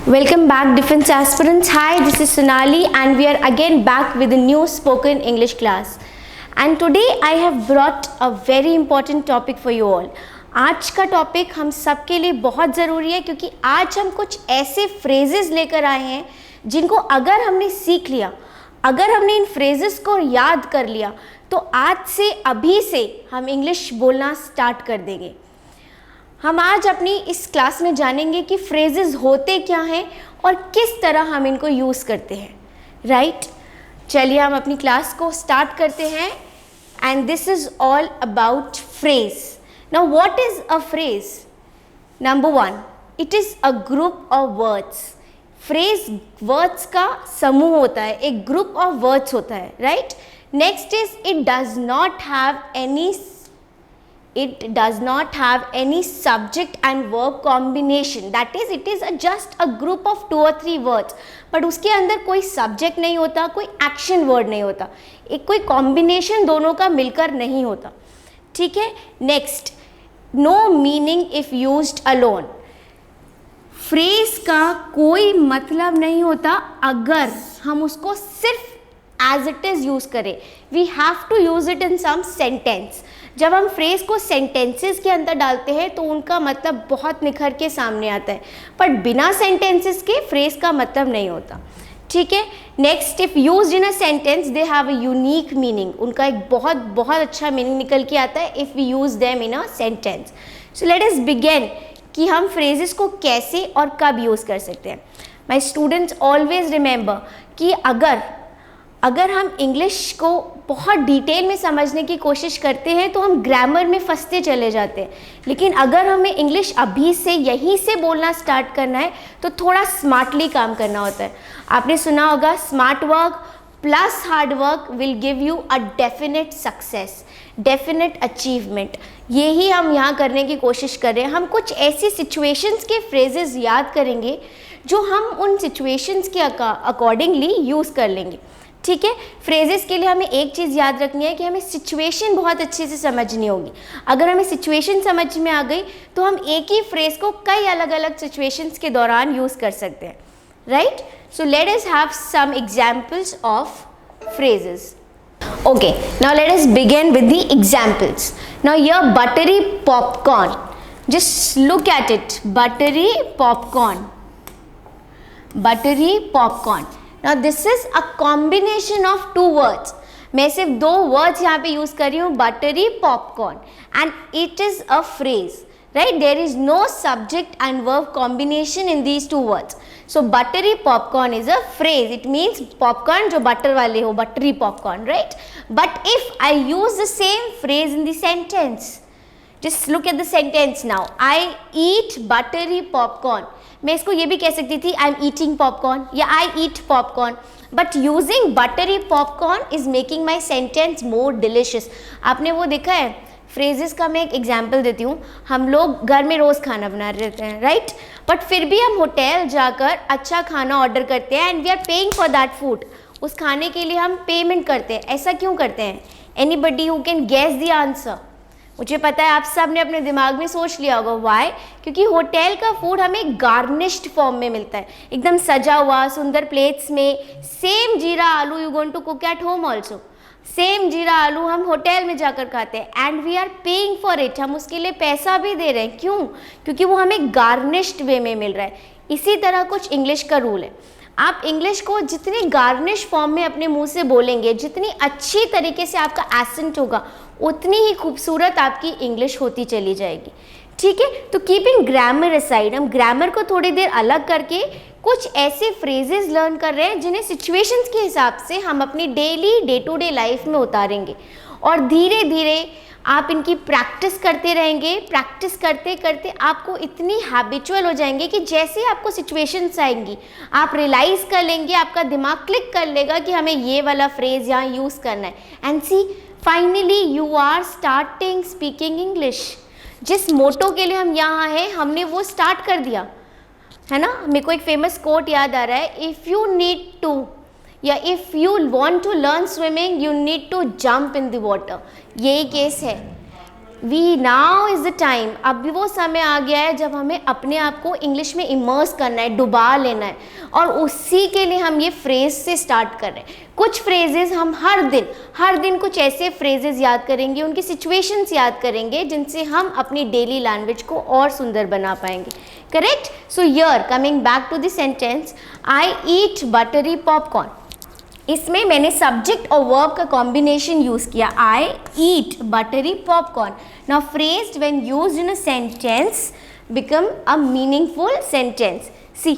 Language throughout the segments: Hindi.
Welcome back, defense aspirants. Hi, this is Sonali and we are again back with a new spoken English class. And today I have brought a very important topic for you all. आज का टॉपिक हम सब के लिए बहुत ज़रूरी है क्योंकि आज हम कुछ ऐसे फ्रेजेस लेकर आए हैं जिनको अगर हमने सीख लिया, अगर हमने इन फ्रेजेस को याद कर लिया तो आज से अभी से हम इंग्लिश बोलना स्टार्ट कर देंगे। हम आज अपनी इस क्लास में जानेंगे कि फ्रेजेस होते क्या हैं और किस तरह हम इनको यूज़ करते हैं, राइट? चलिए हम अपनी क्लास को स्टार्ट करते हैं and this is all about phrase. Now what is a phrase? Number one, it is a group of words. Phrase words का समूह होता है, एक ग्रुप ऑफ वर्ड्स होता है, right? Next is it does not have any subject and verb combination, that is it is just a group of 2 or 3 words, but उसके अंदर कोई subject नहीं होता, कोई action word नहीं होता, एक कोई combination दोनों का मिलकर नहीं होता, ठीक है? Next, no meaning if used alone। Phrase का कोई मतलब नहीं होता अगर हम उसको सिर्फ as it is यूज़ करें। we have to use it in some sentence। जब हम फ्रेज को सेंटेंसेस के अंदर डालते हैं तो उनका मतलब बहुत निखर के सामने आता है, बट बिना सेंटेंसेस के फ्रेज का मतलब नहीं होता, ठीक है? Next, if used in a sentence they have a unique meaning. उनका एक बहुत बहुत अच्छा मीनिंग निकल के आता है if we use them in a sentence. So let us begin कि हम फ्रेजेस को कैसे और कब यूज़ कर सकते हैं। माय स्टूडेंट्स ऑलवेज रिमेंबर कि अगर हम इंग्लिश को बहुत डिटेल में समझने की कोशिश करते हैं तो हम ग्रामर में फंसते चले जाते हैं, लेकिन अगर हमें इंग्लिश अभी से यहीं से बोलना स्टार्ट करना है तो थोड़ा स्मार्टली काम करना होता है। आपने सुना होगा smart work plus hard work will give you a definite success, definite achievement. यही हम यहाँ करने की कोशिश कर रहे हैं। हम कुछ ऐसी सिचुएशंस के फ्रेजेस याद करेंगे जो हम उन सिचुएशंस के अकॉर्डिंगली यूज़ कर लेंगे, ठीक है? फ्रेजेस के लिए हमें एक चीज़ याद रखनी है कि हमें सिचुएशन बहुत अच्छे से समझनी होगी। अगर हमें सिचुएशन समझ में आ गई तो हम एक ही फ्रेज को कई अलग अलग सिचुएशंस के दौरान यूज़ कर सकते हैं, right? So let us have some examples of phrases. Okay, now let us begin with the examples. Now here buttery popcorn, just look at it, buttery popcorn, buttery popcorn. Now this is a combination of 2 words। मैं सिर्फ 2 words यहाँ पे यूज़ कर रही हूँ, buttery popcorn, and it is a phrase, right? There is no subject and verb combination in these 2 words। So buttery popcorn is a phrase। It means popcorn जो butter वाले हो, buttery popcorn, right? But if I use the same phrase in the sentence, just look at the sentence now। I eat buttery popcorn। मैं इसको ये भी कह सकती थी आई एम ईटिंग पॉपकॉर्न या I eat popcorn, but using buttery popcorn is making my sentence more delicious. आपने वो देखा है फ्रेजेस का? मैं एक एग्जाम्पल देती हूँ। हम लोग घर में रोज़ खाना बना रहे होते हैं, राइट? बट फिर भी हम होटल जाकर अच्छा खाना ऑर्डर करते हैं and we are paying for that food. उस खाने के लिए हम पेमेंट करते हैं। ऐसा क्यों करते हैं? Anybody who can guess the answer? मुझे पता है आप सब ने अपने दिमाग में सोच लिया होगा, वाई? क्योंकि होटल का फूड हमें गार्निश्ड फॉर्म में मिलता है, एकदम सजा हुआ सुंदर प्लेट्स में। Same jeera aloo you going to cook at home also. Same jeera aloo हम होटल में जाकर खाते हैं and we are paying for it. हम उसके लिए पैसा भी दे रहे हैं, क्यों? क्योंकि वो हमें गार्निश्ड वे में मिल रहा है। इसी तरह कुछ इंग्लिश का रूल है। आप इंग्लिश को जितनी गार्निश फॉर्म में अपने मुंह से बोलेंगे, जितनी अच्छी तरीके से आपका एसेंट होगा, उतनी ही खूबसूरत आपकी इंग्लिश होती चली जाएगी, ठीक है? तो कीपिंग ग्रामर असाइड, हम ग्रामर को थोड़ी देर अलग करके कुछ ऐसे फ्रेजेस लर्न कर रहे हैं जिन्हें सिचुएशंस के हिसाब से हम अपनी daily day to day life में उतारेंगे और धीरे धीरे आप इनकी प्रैक्टिस करते रहेंगे। प्रैक्टिस करते करते आपको इतनी हैबिचुअल हो जाएंगे कि जैसे आपको सिचुएशंस आएंगी आप रियलाइज़ कर लेंगे, आपका दिमाग क्लिक कर लेगा कि हमें ये वाला फ्रेज़ यहाँ यूज़ करना है। And see finally you are starting speaking English. जिस मोटो के लिए हम यहाँ हैं हमने वो स्टार्ट कर दिया है ना। मेरे को एक फेमस कोट याद आ रहा है, इफ़ यू नीड टू या if you want to learn swimming you need to jump in the water. यही केस है we now is the time, अब भी वो समय आ गया है जब हमें अपने आप को इंग्लिश में इमर्स करना है, डुबा लेना है, और उसी के लिए हम ये फ्रेज से स्टार्ट कर रहे हैं। कुछ फ्रेजेस हम हर दिन कुछ ऐसे फ्रेजेस याद करेंगे, उनकी सिचुएशंस याद करेंगे जिनसे हम अपनी डेली लैंग्वेज को और सुंदर बना पाएंगे। Correct? So here coming back to the sentence, I eat buttery popcorn. इसमें मैंने सब्जेक्ट और वर्ब का कॉम्बिनेशन यूज किया, I eat buttery popcorn. Now phrase when used in a sentence become a meaningful sentence. See,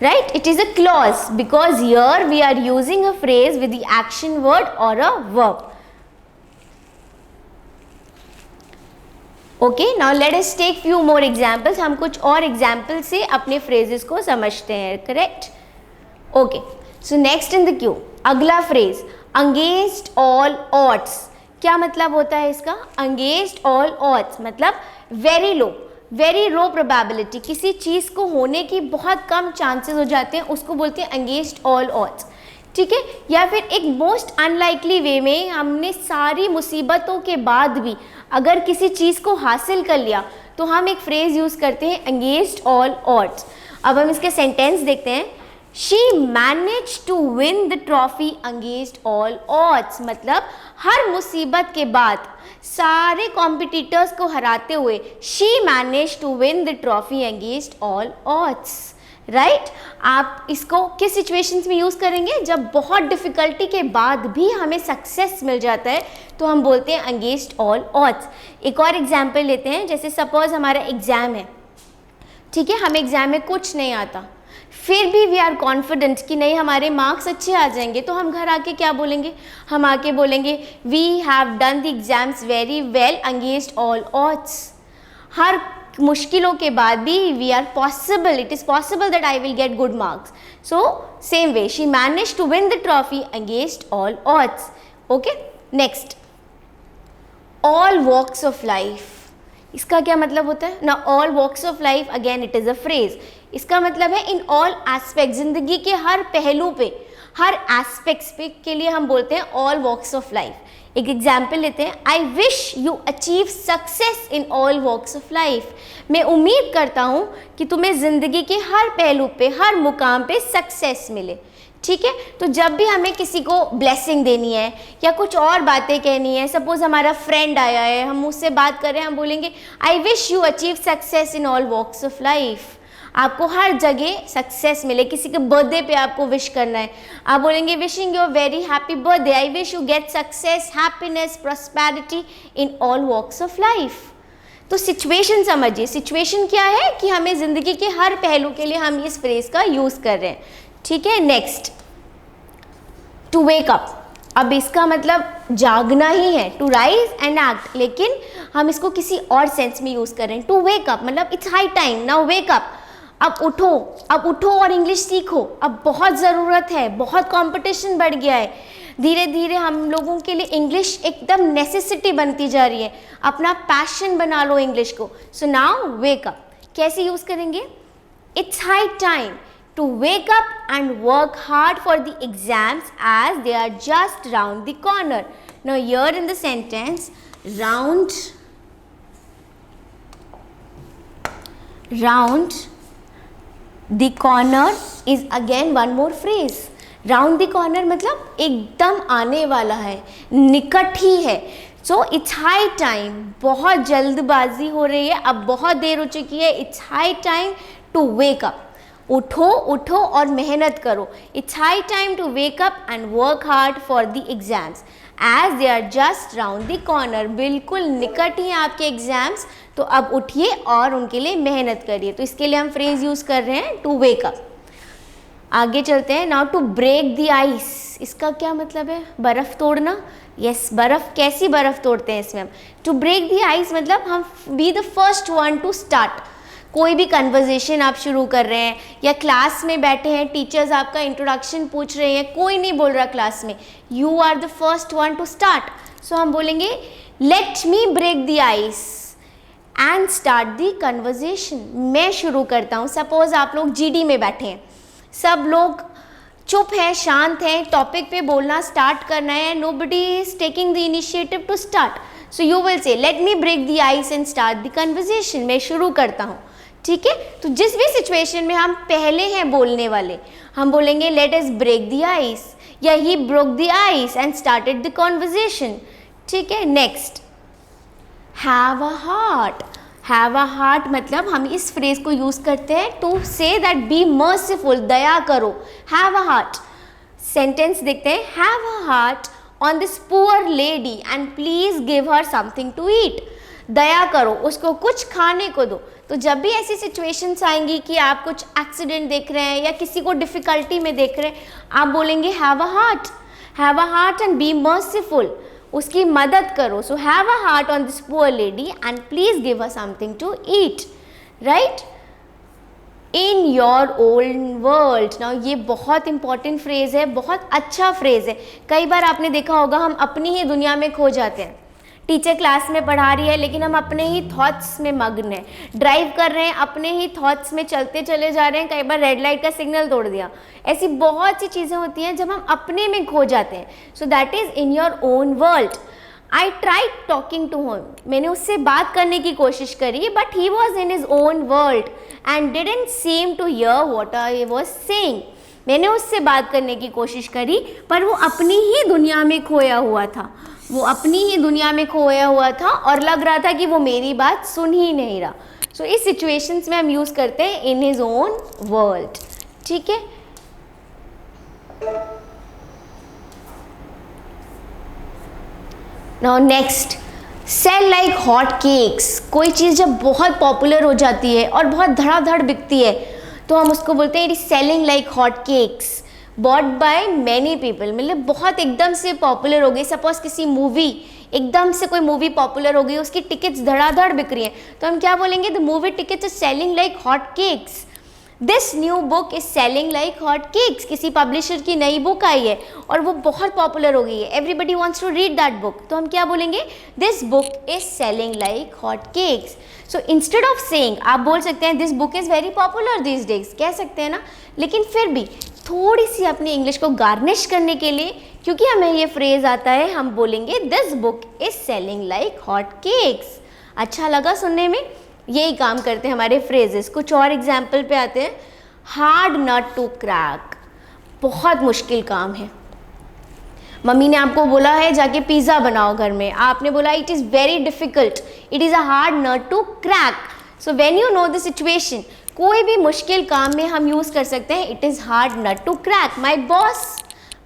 right, it is a clause because here we are using a phrase with the action word or a verb. Okay, now let us take few more examples. हम कुछ और examples से अपने phrases को समझते हैं। Correct? Okay, so next in the queue, अगला phrase against all odds। क्या मतलब होता है इसका? against all odds मतलब वेरी लो प्रोबेबिलिटी, किसी चीज़ को होने की बहुत कम चांसेस हो जाते हैं, उसको बोलते हैं अगेंस्ट ऑल ऑड्स। ठीक है? या फिर एक मोस्ट अनलाइकली वे में हमने सारी मुसीबतों के बाद भी अगर किसी चीज़ को हासिल कर लिया तो हम एक फ्रेज यूज़ करते हैं अगेंस्ट ऑल ऑड्स। अब हम इसके सेंटेंस देखते हैं। She manage to win the trophy against all odds मतलब हर मुसीबत के बाद सारे कॉम्पिटिटर्स को हराते हुए she manage to win the trophy against all odds. Right? आप इसको किस सिचुएशंस में यूज़ करेंगे? जब बहुत डिफ़िकल्टी के बाद भी हमें सक्सेस मिल जाता है तो हम बोलते हैं अगेंस्ट ऑल ऑड्स। एक और एग्जाम्पल लेते हैं, जैसे सपोज हमारा एग्ज़ाम है, ठीक है, हमें एग्ज़ाम में कुछ नहीं आता, फिर भी वी आर कॉन्फिडेंट कि नहीं हमारे मार्क्स अच्छे आ जाएंगे, तो हम घर आके क्या बोलेंगे? हम आके बोलेंगे we have done the exams very well against all odds. हर मुश्किलों के बाद भी we are possible, it is possible that I will get good marks. So same way she manage to win the trophy against all odds. Okay, next, all walks of life. इसका क्या मतलब होता है ना? All walks of life, again it is a phrase. इसका मतलब है इन ऑल एस्पेक्ट, जिंदगी के हर पहलू पे, हर एस्पेक्ट्स पे के लिए हम बोलते हैं ऑल वॉक्स ऑफ लाइफ। एक एग्जाम्पल लेते हैं, I wish you achieve success in all walks of life. मैं उम्मीद करता हूँ कि तुम्हें ज़िंदगी के हर पहलू पे, हर मुकाम पे सक्सेस मिले। ठीक है? तो जब भी हमें किसी को ब्लेसिंग देनी है या कुछ और बातें कहनी है, सपोज हमारा फ्रेंड आया है, हम उससे बात कर रहे हैं, हम बोलेंगे I wish you achieve success in all walks of life. आपको हर जगह सक्सेस मिले। किसी के बर्थडे पे आपको विश करना है, आप बोलेंगे wishing you a very happy birthday, I wish you get success, happiness, prosperity in all walks of life. तो सिचुएशन समझिए, सिचुएशन क्या है कि हमें ज़िंदगी के हर पहलू के लिए हम इस फ्रेज का यूज़ कर रहे हैं। ठीक है? Next, to wake up. अब इसका मतलब जागना ही है, टू राइज एंड एक्ट, लेकिन हम इसको किसी और सेंस में यूज़ कर रहे हैं। टू वेक अप मतलब it's high time, now wake up. अब उठो और इंग्लिश सीखो, अब बहुत ज़रूरत है, बहुत कंपटीशन बढ़ गया है, धीरे धीरे हम लोगों के लिए इंग्लिश एकदम नेसेसिटी बनती जा रही है। अपना पैशन बना लो इंग्लिश को। सो नाउ वेक अप कैसे यूज़ करेंगे? It's high time to wake up and work hard for the exams as they are just round the corner. Now here in the sentence, round the corner is again one more phrase. Round the corner मतलब एकदम आने वाला है, निकट ही है। So it's high time, बहुत जल्दबाजी हो रही है, अब बहुत देर हो चुकी है। It's high time to wake up. उठो और मेहनत करो। It's high time to wake up and work hard for the exams as they are just round the corner. बिल्कुल निकट ही हैं आपके एग्जाम्स, तो अब उठिए और उनके लिए मेहनत करिए। तो इसके लिए हम फ्रेज यूज़ कर रहे हैं टू वेक अप। आगे चलते हैं। Now to break the ice, इसका क्या मतलब है? बर्फ़ तोड़ना। यस, बर्फ़, कैसी बर्फ़ तोड़ते हैं इसमें हम? टू ब्रेक द आइस मतलब हम be the first one to start. कोई भी कन्वर्जेशन आप शुरू कर रहे हैं या क्लास में बैठे हैं, टीचर्स आपका इंट्रोडक्शन पूछ रहे हैं, कोई नहीं बोल रहा क्लास में, you are the first one to start. So हम बोलेंगे let me break the ice and start the conversation. मैं शुरू करता हूँ। सपोज आप लोग जीडी में बैठे हैं, सब लोग चुप है, शांत है, टॉपिक पे बोलना स्टार्ट करना है, nobody is taking the initiative to start, so you will say let me break the ice and start the conversation, मैं शुरू करता हूँ, ठीक है। तो जिस भी सिचुएशन में हम पहले हैं बोलने वाले, हम बोलेंगे let us break the ice, या he broke the ice and started the conversation, ठीक है। Next, have a heart, have a heart मतलब हम इस फ्रेज को यूज करते हैं to say that B merciful, दया करो, हैव अ हार्ट। सेंटेंस देखते हैं, have a heart on this poor lady and please give her something to eat, दया करो, उसको कुछ खाने को दो। तो जब भी ऐसी सिचुएशंस आएंगी कि आप कुछ एक्सीडेंट देख रहे हैं या किसी को डिफिकल्टी में देख रहे हैं, आप बोलेंगे have a heart and be merciful, उसकी मदद करो। So have a heart on this poor lady and please give her something to eat, right. In your own world, now ये बहुत इंपॉर्टेंट फ्रेज है, बहुत अच्छा फ्रेज है। कई बार आपने देखा होगा हम अपनी ही दुनिया में खो जाते हैं। टीचर क्लास में पढ़ा रही है लेकिन हम अपने ही थॉट्स में मग्न हैं, ड्राइव कर रहे हैं अपने ही थॉट्स में चलते चले जा रहे हैं, कई बार रेड लाइट का सिग्नल तोड़ दिया। ऐसी बहुत सी चीज़ें होती हैं जब हम अपने में खो जाते हैं। So that is in your own world. I tried talking to him, मैंने उससे बात करने की कोशिश करी, but he was in his own world and didn't seem to hear what I was saying. मैंने उससे बात करने की कोशिश करी पर वो अपनी ही दुनिया में खोया हुआ था, वो अपनी ही दुनिया में खोया हुआ था और लग रहा था कि वो मेरी बात सुन ही नहीं रहा। सो इस सिचुएशंस में हम यूज़ करते हैं इन हिज ओन वर्ल्ड, ठीक है। Now next, sell like hot cakes. कोई चीज़ जब बहुत पॉपुलर हो जाती है और बहुत धड़ाधड़ बिकती है तो हम उसको बोलते हैं it is selling like hot cakes, bought by many people. मतलब बहुत एकदम से पॉपुलर हो गई, सपोज किसी मूवी, एकदम से कोई मूवी पॉपुलर हो गई, उसकी टिकट्स धड़ाधड़ बिक रही हैं, तो हम क्या बोलेंगे, the movie tickets is selling like hot cakes. This new book is selling like hot cakes. किसी पब्लिशर की नई बुक आई है और वो बहुत पॉपुलर हो गई है, everybody wants to read that book, तो हम क्या बोलेंगे, this book is selling like hot cakes. So instead of saying आप बोल सकते हैं this book is very popular this days, कह सकते हैं ना, लेकिन फिर भी थोड़ी सी अपनी इंग्लिश को गार्निश करने के लिए, क्योंकि हमें ये फ्रेज आता है, हम बोलेंगे this book is selling like hot cakes. अच्छा लगा सुनने में, यही काम करते हैं हमारे फ्रेजेस। कुछ और एग्जाम्पल पे आते हैं, हार्ड नट टू क्रैक, बहुत मुश्किल काम है। मम्मी ने आपको बोला है जाके पिज़्ज़ा बनाओ घर में, आपने बोला it is very difficult, it is a hard nut to crack. So when you know the situation, कोई भी मुश्किल काम में हम यूज़ कर सकते हैं it is hard nut to crack.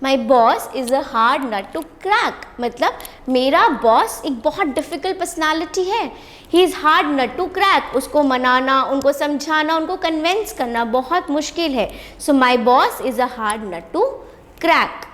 My boss is a hard nut to crack, मतलब मेरा बॉस एक बहुत डिफ़िकल्ट पर्सनालिटी है, he is hard nut to crack. उसको मनाना, उनको समझाना, उनको कन्विंस करना बहुत मुश्किल है। So my boss is a hard nut to crack.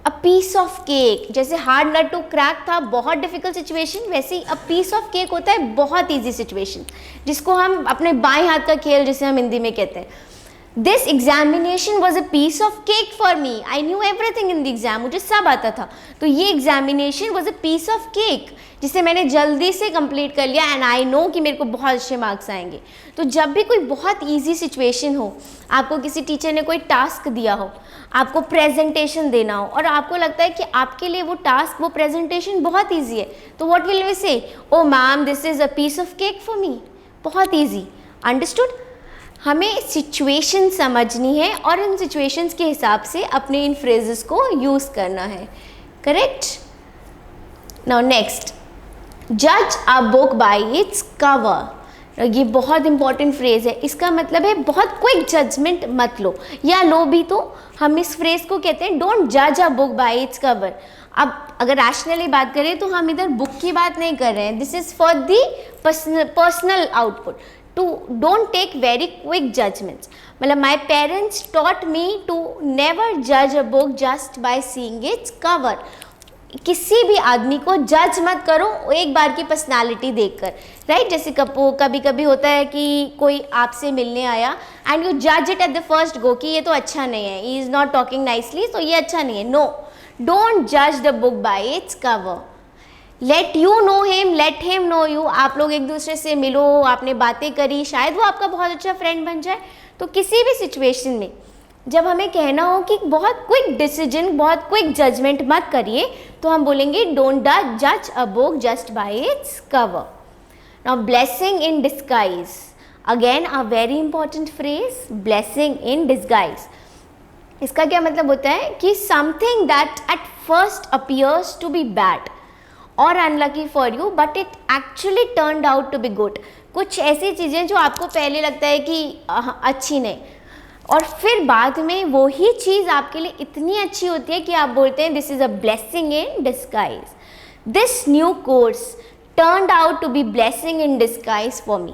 A piece of cake, जैसे हार्ड नट टू क्रैक था बहुत डिफिकल्ट सिचुएशन, वैसे ही अ पीस ऑफ केक होता है बहुत ईजी सिचुएशन, जिसको हम अपने बाएं हाथ का खेल जिसे हम हिंदी में कहते हैं। This examination was a piece of cake for me, I knew everything in the exam, मुझे सब आता था, तो ये examination was a piece of cake जिसे मैंने जल्दी से कंप्लीट कर लिया एंड आई नो कि मेरे को बहुत अच्छे मार्क्स आएंगे। तो जब भी कोई बहुत ईजी सिचुएशन हो, आपको किसी टीचर ने कोई टास्क दिया हो, आपको प्रेजेंटेशन देना हो और आपको लगता है कि आपके लिए वो टास्क, वो प्रेजेंटेशन बहुत ईजी है, तो what will we say, O ma'am this is a piece of cake for me, बहुत ईजी। अंडरस्टूड? हमें सिचुएशन समझनी है और इन सिचुएशंस के हिसाब से अपने इन फ्रेजेस को यूज़ करना है, करेक्ट। नाउ नेक्स्ट, जज a book by its cover. ये बहुत इंपॉर्टेंट फ्रेज है, इसका मतलब है बहुत क्विक जजमेंट मत लो, या लो भी तो हम इस फ्रेज को कहते हैं डोंट जज a book by its cover. अब अगर रैशनली बात करें तो हम इधर बुक की बात नहीं कर रहे हैं, this is for the personal output, to don't take very quick judgements. मतलब my parents taught me to never जज a book just by seeing its cover. किसी भी आदमी को जज मत करो एक बार की पर्सनालिटी देखकर, राइट। जैसे कभी कभी होता है कि कोई आपसे मिलने आया एंड यू जज it at the first go कि ये तो अच्छा नहीं है, he is not talking nicely, तो ये अच्छा नहीं है। नो, डोंट जज the book by its cover, let you know him, let him know you. आप लोग एक दूसरे से मिलो, आपने बातें करी, शायद वो आपका बहुत अच्छा फ्रेंड बन जाए। तो किसी भी सिचुएशन में जब हमें कहना हो कि बहुत क्विक डिसीजन, बहुत क्विक जजमेंट मत करिए, तो हम बोलेंगे डोंट जज a book just by its cover. Now blessing in disguise, again a very important phrase, blessing in disguise. इसका क्या मतलब होता है कि something that at first appears to be bad और unlucky for you but it actually turned out to be good. कुछ ऐसी चीज़ें जो आपको पहले लगता है कि अच्छी नहीं, और फिर बाद में वो ही चीज़ आपके लिए इतनी अच्छी होती है कि आप बोलते हैं this is a blessing in disguise. This new course turned out to be blessing in disguise for me.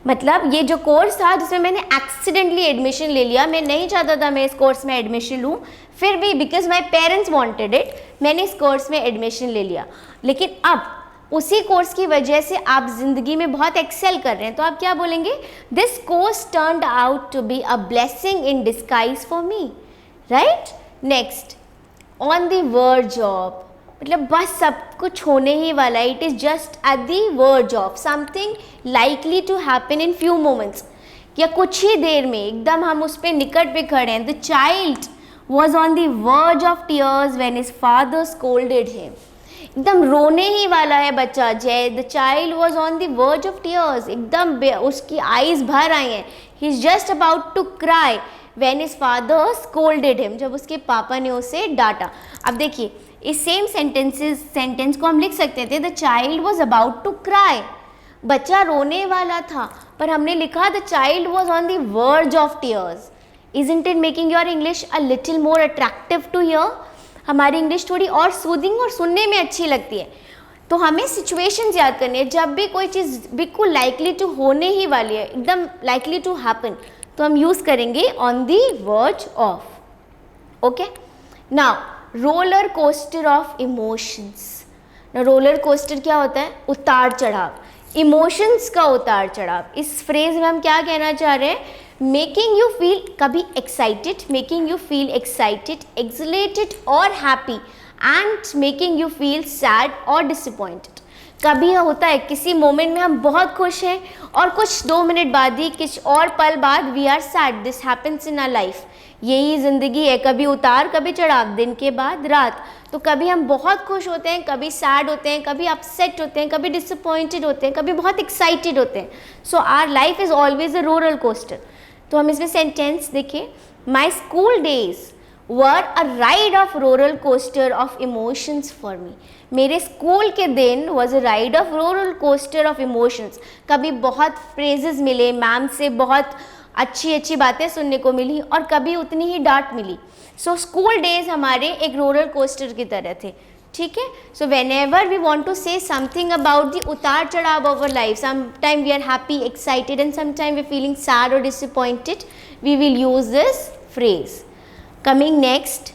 मतलब ये जो कोर्स था जिसमें मैंने एक्सीडेंटली एडमिशन ले लिया, मैं नहीं चाहता था मैं इस कोर्स में एडमिशन लूँ, फिर भी because my parents wanted it मैंने इस कोर्स में एडमिशन ले लिया. लेकिन अब उसी कोर्स की वजह से आप ज़िंदगी में बहुत एक्सेल कर रहे हैं, तो आप क्या बोलेंगे, this course turned out to be a blessing in disguise for me, right. Next, on the verge of, मतलब बस सब कुछ होने ही वाला है. It is just at the verge of something likely to happen in few moments, या कुछ ही देर में एकदम हम उस पर निकट पे खड़े हैं. The child was on the verge of tears when his father scolded him. एकदम रोने ही वाला है बच्चा. जय the child was on the verge of tears, एकदम उसकी आईज भर आई हैं. He is just about to cry when his father scolded him, जब उसके पापा ने उसे डांटा. अब देखिए इस सेम सेंटेंस को हम लिख सकते थे, the child was about to cry, बच्चा रोने वाला था, पर हमने लिखा the child was on the verge of tears. Isn't it making your English a little more attractive to hear. हमारी इंग्लिश थोड़ी और सूदिंग और सुनने में अच्छी लगती है. तो हमें सिचुएशंस याद करनी है, जब भी कोई चीज़ बिल्कुल लाइकली टू होने ही वाली है, एकदम लाइकली टू हैपन, तो हम यूज़ करेंगे on the verge of. Okay, now roller coaster of emotions. Roller coaster क्या होता है, उतार चढ़ाव, इमोशंस का उतार चढ़ाव. इस फ्रेज में हम क्या कहना चाह रहे हैं, मेकिंग यू फील कभी excited, making you feel excited, accelerated और happy, and making you feel sad और डिसअपॉइंटेड. कभी होता है किसी मोमेंट में हम बहुत खुश हैं और कुछ 2 मिनट बाद ही, कुछ और पल बाद we are sad. This happens in our life. यही ज़िंदगी है, कभी उतार कभी चढ़ाव, दिन के बाद रात. तो कभी हम बहुत खुश होते हैं, कभी सैड होते हैं, कभी अपसेट होते हैं, कभी डिसअपॉइंटेड होते हैं, कभी बहुत एक्साइटेड होते हैं. So our life is always a roller coaster. तो हम इसमें सेंटेंस देखिए, my school days were a ride of roller coaster of emotions for me. मेरे स्कूल के दिन was a ride of roller coaster of emotions. कभी बहुत फ्रेजेस मिले, मैम से बहुत अच्छी अच्छी बातें सुनने को मिली, और कभी उतनी ही डांट मिली. सो स्कूल डेज हमारे एक रोलर कोस्टर की तरह थे. ठीक है, so whenever we want to say something about the उतार चढ़ाव of our life, sometime we are happy excited and sometime we feeling sad और disappointed, we will use this phrase. Coming next,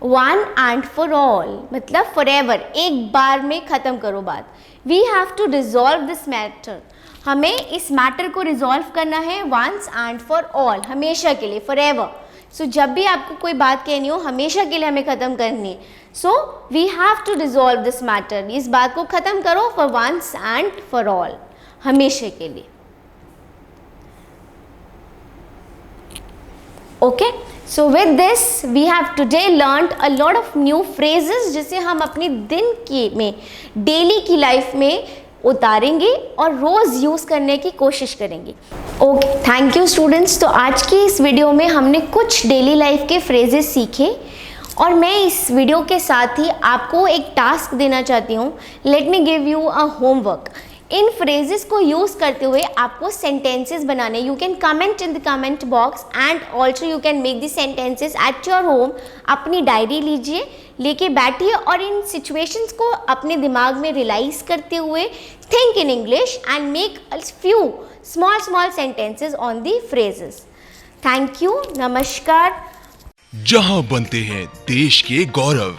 one and for all, मतलब फॉर एवर, एक बार में ख़त्म करो बात. We have to resolve this matter, हमें इस मैटर को रिजॉल्व करना है वंस एंड फॉर ऑल, हमेशा के लिए, फॉर एवर. सो जब भी आपको कोई बात कहनी हो, हमेशा के लिए हमें ख़त्म करनी है. So we have to resolve this matter, इस बात को ख़त्म करो for once and for all, हमेशा के लिए. Okay, so with this we have today learned a lot of new phrases, जिसे हम अपनी दिन की में, डेली की लाइफ में उतारेंगे और रोज़ यूज़ करने की कोशिश करेंगे. Okay, thank you students. तो आज की इस वीडियो में हमने कुछ डेली लाइफ के फ्रेजेस सीखे, और मैं इस वीडियो के साथ ही आपको एक टास्क देना चाहती हूँ. Let me give you a homework. In phrases को यूज़ करते हुए आपको सेंटेंसेस बनाने. You can comment in the comment box and also you can make the sentences at your home. अपनी डायरी लीजिए, लेके बैठिए और इन सिचुएशंस को अपने दिमाग में रियलाइज करते हुए think in English and make a few small sentences on the phrases. Thank you, नमस्कार. जहां बनते हैं देश के गौरव,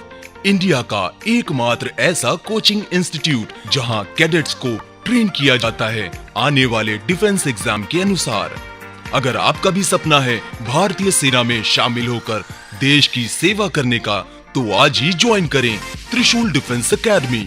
इंडिया का एकमात्र ऐसा कोचिंग इंस्टीट्यूट जहां कैडेट्स को ट्रेन किया जाता है आने वाले डिफेंस एग्जाम के अनुसार. अगर आपका भी सपना है भारतीय सेना में शामिल होकर देश की सेवा करने का, तो आज ही ज्वाइन करें त्रिशूल डिफेंस एकेडमी.